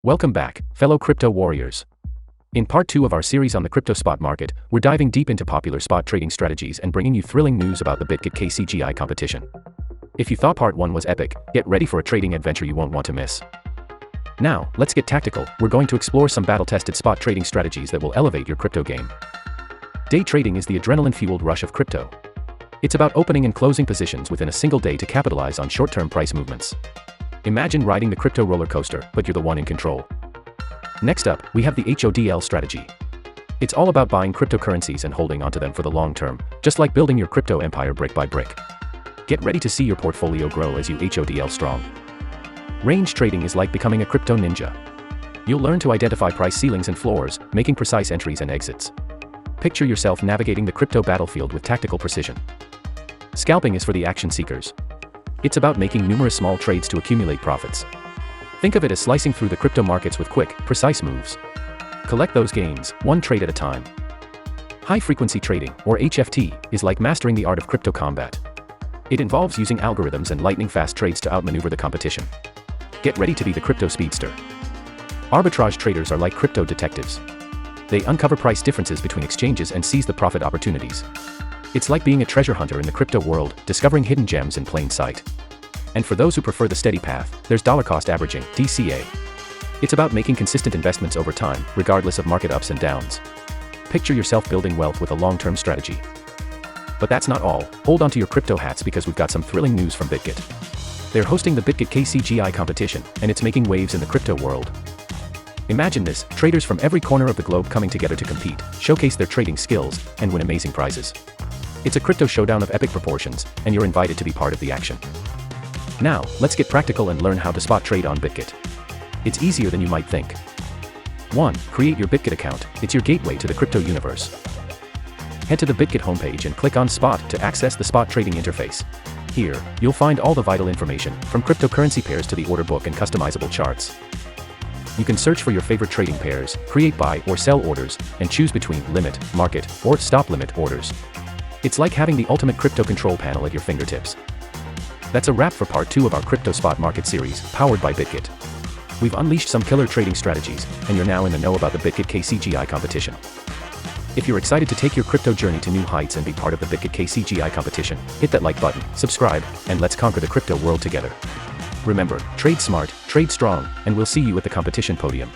Welcome back, fellow crypto warriors. In part 2 of our series on the crypto spot market, we're diving deep into popular spot trading strategies and bringing you thrilling news about the bitget KCGI competition. If you thought part 1 was epic, get ready for a trading adventure you won't want to miss. Now, let's get tactical. We're going to explore some battle-tested spot trading strategies that will elevate your crypto game. Day trading is the adrenaline-fueled rush of crypto. It's about opening and closing positions within a single day to capitalize on short-term price movements. Imagine riding the crypto roller coaster, but you're the one in control. Next up, we have the HODL strategy. It's all about buying cryptocurrencies and holding onto them for the long term, just like building your crypto empire brick by brick. Get ready to see your portfolio grow as you HODL strong. Range trading is like becoming a crypto ninja. You'll learn to identify price ceilings and floors, making precise entries and exits. Picture yourself navigating the crypto battlefield with tactical precision. Scalping is for the action seekers. It's about making numerous small trades to accumulate profits. Think of it as slicing through the crypto markets with quick, precise moves. Collect those gains, one trade at a time. High-frequency trading, or HFT, is like mastering the art of crypto combat. It involves using algorithms and lightning-fast trades to outmaneuver the competition. Get ready to be the crypto speedster. Arbitrage traders are like crypto detectives. They uncover price differences between exchanges and seize the profit opportunities. It's like being a treasure hunter in the crypto world, discovering hidden gems in plain sight. And for those who prefer the steady path, there's dollar cost averaging, DCA. It's about making consistent investments over time, regardless of market ups and downs. Picture yourself building wealth with a long-term strategy. But that's not all. Hold on to your crypto hats because we've got some thrilling news from bitget. They're hosting the bitget KCGI competition, and it's making waves in the crypto world. Imagine this, traders from every corner of the globe coming together to compete, showcase their trading skills, and win amazing prizes. It's a crypto showdown of epic proportions, and you're invited to be part of the action. Now, let's get practical and learn how to spot trade on bitget. It's easier than you might think. 1. Create your bitget account. It's your gateway to the crypto universe. Head to the bitget homepage and click on Spot to access the spot trading interface. Here, you'll find all the vital information, from cryptocurrency pairs to the order book and customizable charts. You can search for your favorite trading pairs, create buy or sell orders, and choose between limit, market, or stop limit orders. It's like having the ultimate crypto control panel at your fingertips. That's a wrap for part 2 of our crypto spot market series, powered by bitget. We've unleashed some killer trading strategies, and you're now in the know about the bitget KCGI competition. If you're excited to take your crypto journey to new heights and be part of the bitget KCGI competition, hit that like button, subscribe, and let's conquer the crypto world together. Remember, trade smart, trade strong, and we'll see you at the competition podium.